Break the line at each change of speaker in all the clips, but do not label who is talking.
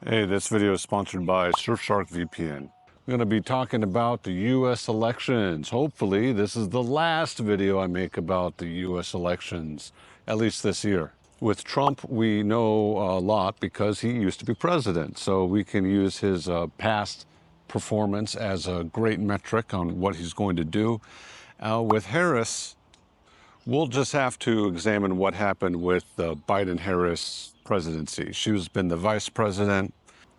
Hey, this video is sponsored by Surfshark VPN. I'm going to be talking about the U.S. elections. Hopefully, this is the last video I make about the U.S. elections, at least this year. With Trump, we know a lot because he used to be president, so we can use his past performance as a great metric on what he's going to do. With Harris, we'll just have to examine what happened with the Biden-Harris presidency. She's been the vice president,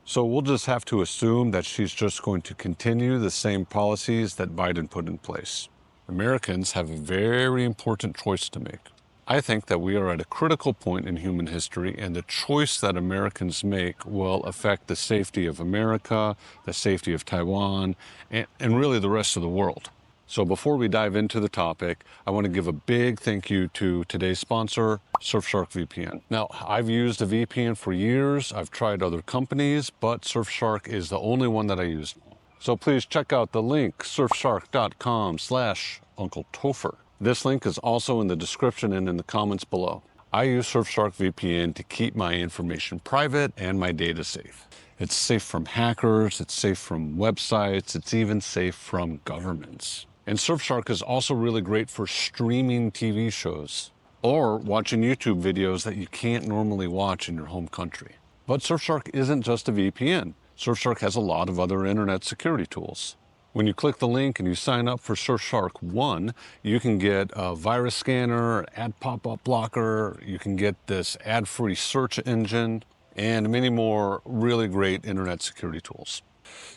so we'll just have to assume that she's just going to continue the same policies that Biden put in place. Americans have a very important choice to make. I think that we are at a critical point in human history, and the choice that Americans make will affect the safety of America, the safety of Taiwan, and really the rest of the world. So before we dive into the topic, I want to give a big thank you to today's sponsor, Surfshark VPN. Now, I've used a VPN for years. I've tried other companies, but Surfshark is the only one that I use. So please check out the link, surfshark.com/uncletopher. This link is also in the description and in the comments below. I use Surfshark VPN to keep my information private and my data safe. It's safe from hackers, it's safe from websites, it's even safe from governments. And Surfshark is also really great for streaming TV shows or watching YouTube videos that you can't normally watch in your home country. But Surfshark isn't just a VPN. Surfshark has a lot of other internet security tools. When you click the link and you sign up for Surfshark One, you can get a virus scanner, ad pop-up blocker, you can get this ad-free search engine, and many more really great internet security tools.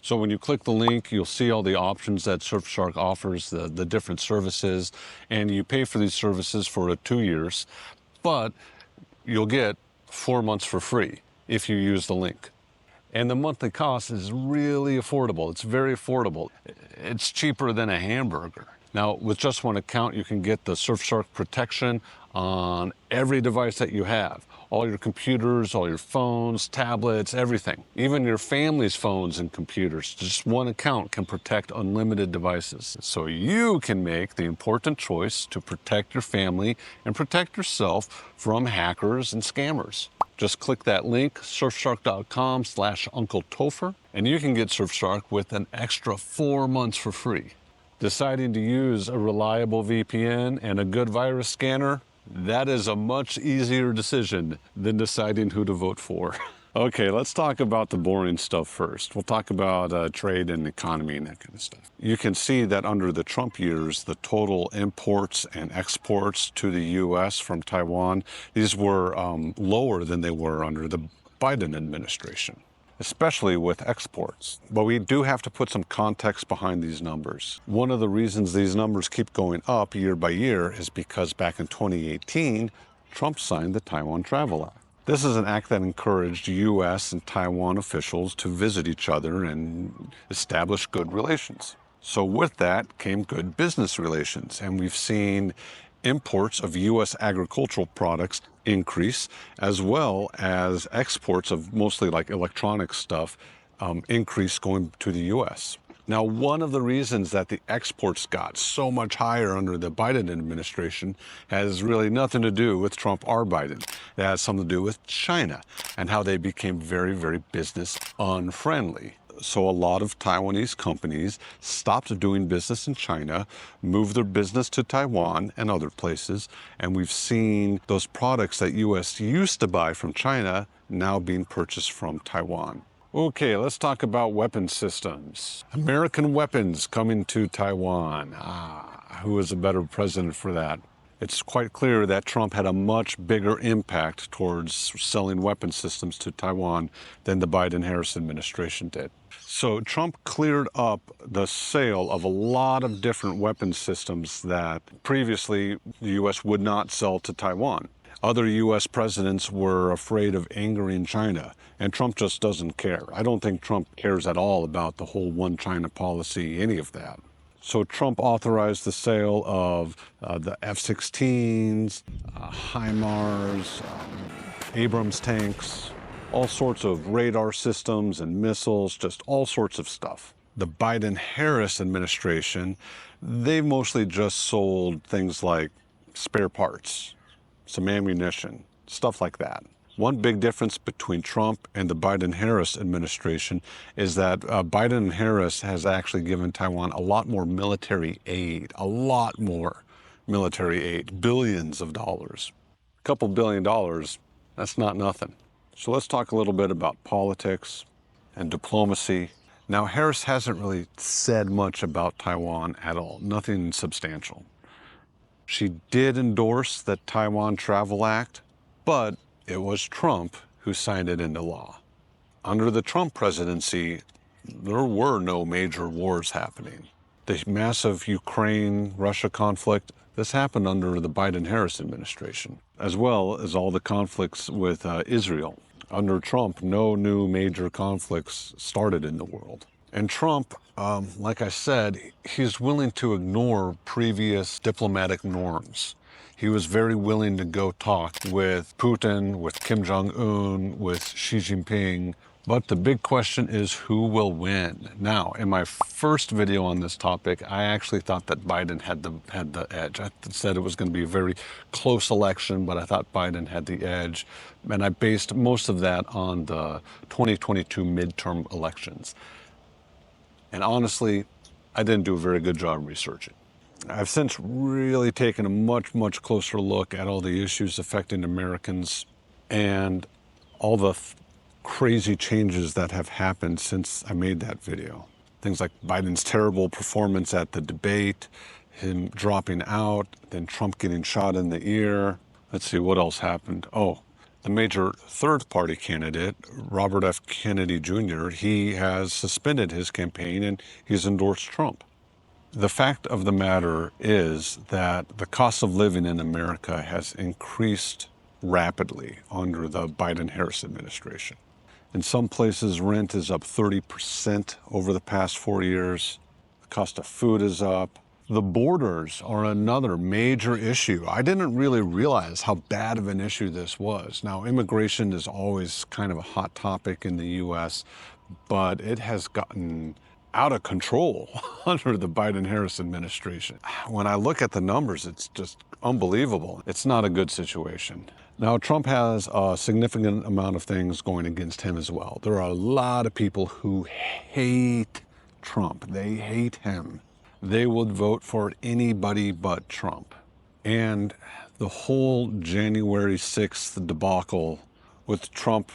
So when you click the link, you'll see all the options that Surfshark offers, the different services, and you pay for these services for 2 years, but you'll get 4 months for free if you use the link. And the monthly cost is really affordable. It's very affordable. It's cheaper than a hamburger. Now, with just one account, you can get the Surfshark protection on every device that you have. All your computers, all your phones, tablets, everything. Even your family's phones and computers. Just one account can protect unlimited devices. So you can make the important choice to protect your family and protect yourself from hackers and scammers. Just click that link, surfshark.com/uncletopher, and you can get Surfshark with an extra 4 months for free. Deciding to use a reliable VPN and a good virus scanner, that is a much easier decision than deciding who to vote for. Okay, let's talk about the boring stuff first. We'll talk about trade and economy and that kind of stuff. You can see that under the Trump years, the total imports and exports to the U.S. from Taiwan, these were lower than they were under the Biden administration, especially with exports. But we do have to put some context behind these numbers. One of the reasons these numbers keep going up year by year is because back in 2018, Trump signed the Taiwan Travel Act. This is an act that encouraged U.S. and Taiwan officials to visit each other and establish good relations. So with that came good business relations, and we've seen imports of U.S. agricultural products increase, as well as exports of mostly like electronic stuff increase going to the U.S. Now, one of the reasons that the exports got so much higher under the Biden administration has really nothing to do with Trump or Biden. It has something to do with China and how they became very, very business unfriendly. So a lot of Taiwanese companies stopped doing business in China, moved their business to Taiwan and other places, and we've seen those products that U.S. used to buy from China now being purchased from Taiwan. Okay, let's talk about weapon systems. American weapons coming to Taiwan. Who is a better president for that? It's quite clear that Trump had a much bigger impact towards selling weapon systems to Taiwan than the Biden-Harris administration did. So Trump cleared up the sale of a lot of different weapon systems that previously the U.S. would not sell to Taiwan. Other U.S. presidents were afraid of angering China, and Trump just doesn't care. I don't think Trump cares at all about the whole one China policy, any of that. So Trump authorized the sale of the F-16s, HIMARS, Abrams tanks, all sorts of radar systems and missiles, just all sorts of stuff. The Biden-Harris administration, they mostly just sold things like spare parts, some ammunition, stuff like that. One big difference between Trump and the Biden-Harris administration is that Biden and Harris has actually given Taiwan a lot more military aid, billions of dollars. A couple $1 billion, that's not nothing. So let's talk a little bit about politics and diplomacy. Now, Harris hasn't really said much about Taiwan at all, nothing substantial. She did endorse the Taiwan Travel Act, but it was Trump who signed it into law. Under the Trump presidency, there were no major wars happening. The massive Ukraine-Russia conflict, this happened under the Biden-Harris administration, as well as all the conflicts with Israel. Under Trump, no new major conflicts started in the world. And Trump, like I said, he's willing to ignore previous diplomatic norms. He was very willing to go talk with Putin, with Kim Jong-un, with Xi Jinping. But the big question is who will win? Now, in my first video on this topic, I actually thought that Biden had the edge. I said it was going to be a very close election, but I thought Biden had the edge. And I based most of that on the 2022 midterm elections. And honestly, I didn't do a very good job researching. I've since really taken a much closer look at all the issues affecting Americans and all the crazy changes that have happened since I made that video. Things like Biden's terrible performance at the debate, him dropping out, then Trump getting shot in the ear. Let's see what else happened. Oh, the major third-party candidate, Robert F. Kennedy Jr., he has suspended his campaign and he's endorsed Trump. The fact of the matter is that the cost of living in America has increased rapidly under the Biden-Harris administration. In some places, rent is up 30% over the past 4 years. The cost of food is up. The borders are another major issue. I didn't really realize how bad of an issue this was. Now, immigration is always kind of a hot topic in the U.S., but it has gotten out of control under the Biden-Harris administration. When I look at the numbers, it's just unbelievable. It's not a good situation. Now, Trump has a significant amount of things going against him as well. There are a lot of people who hate Trump. They hate him. They would vote for anybody but Trump. And the whole January 6th debacle with Trump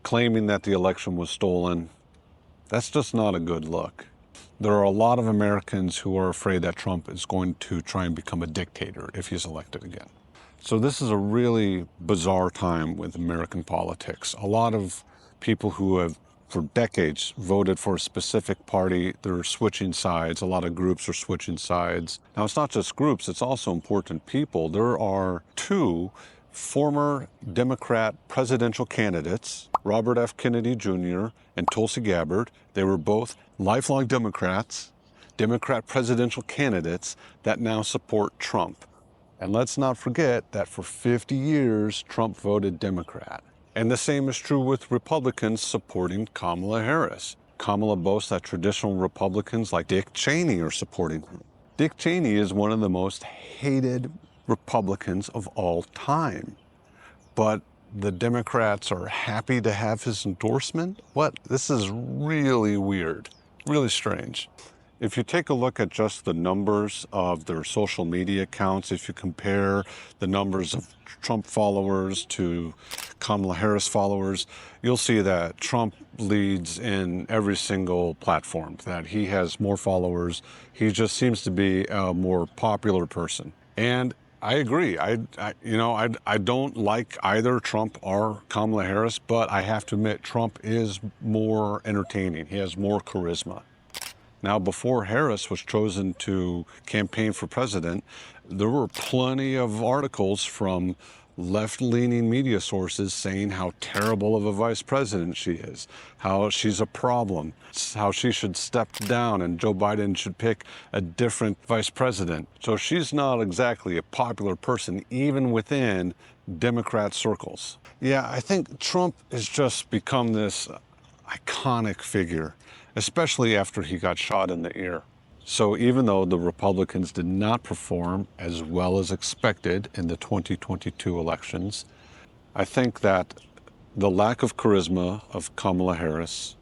claiming that the election was stolen, that's just not a good look. There are a lot of Americans who are afraid that Trump is going to try and become a dictator if he's elected again. So this is a really bizarre time with American politics. A lot of people who have for decades voted for a specific party, they're switching sides. A lot of groups are switching sides. Now, it's not just groups, it's also important people. There are two former Democrat presidential candidates, Robert F. Kennedy Jr. and Tulsi Gabbard. They were both lifelong Democrats, Democrat presidential candidates that now support Trump. And let's not forget that for 50 years, Trump voted Democrat. And the same is true with Republicans supporting Kamala Harris. Kamala boasts that traditional Republicans like Dick Cheney are supporting her. Dick Cheney is one of the most hated Republicans of all time. But the Democrats are happy to have his endorsement? What? This is really weird, really strange. If you take a look at just the numbers of their social media accounts, if you compare the numbers of Trump followers to Kamala Harris followers, you'll see that Trump leads in every single platform, that he has more followers. He just seems to be a more popular person. And I agree. I don't like either Trump or Kamala Harris, but I have to admit Trump is more entertaining. He has more charisma. Now, before Harris was chosen to campaign for president, there were plenty of articles from left-leaning media sources saying how terrible of a vice president she is, how she's a problem, how she should step down and Joe Biden should pick a different vice president. So she's not exactly a popular person, even within Democrat circles. Yeah, I think Trump has just become this iconic figure, especially after he got shot in the ear. So even though the Republicans did not perform as well as expected in the 2022 elections, I think that the lack of charisma of Kamala Harris,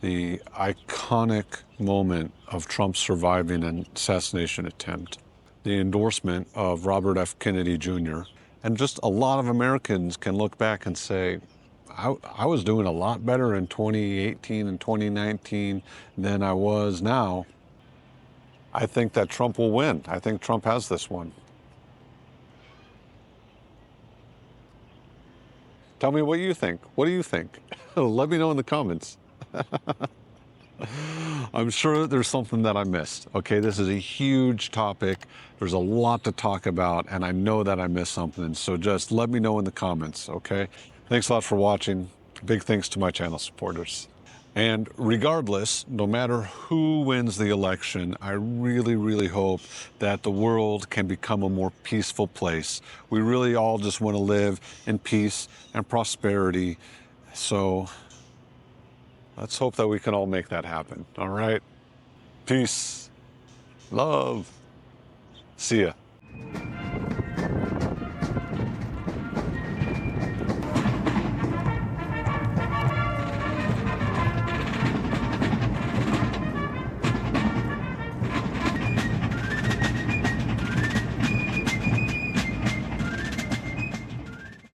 the iconic moment of Trump surviving an assassination attempt, the endorsement of Robert F. Kennedy Jr., and just a lot of Americans can look back and say, I was doing a lot better in 2018 and 2019 than I was now. I think that Trump will win. I think Trump has this one. Tell me what you think. What do you think? Let me know in the comments. I'm sure there's something that I missed. Okay, this is a huge topic. There's a lot to talk about, and I know that I missed something. So just let me know in the comments, okay? Thanks a lot for watching. Big thanks to my channel supporters. And regardless, no matter who wins the election, I really, really hope that the world can become a more peaceful place. We really all just want to live in peace and prosperity. So let's hope that we can all make that happen, all right? Peace, love, see ya.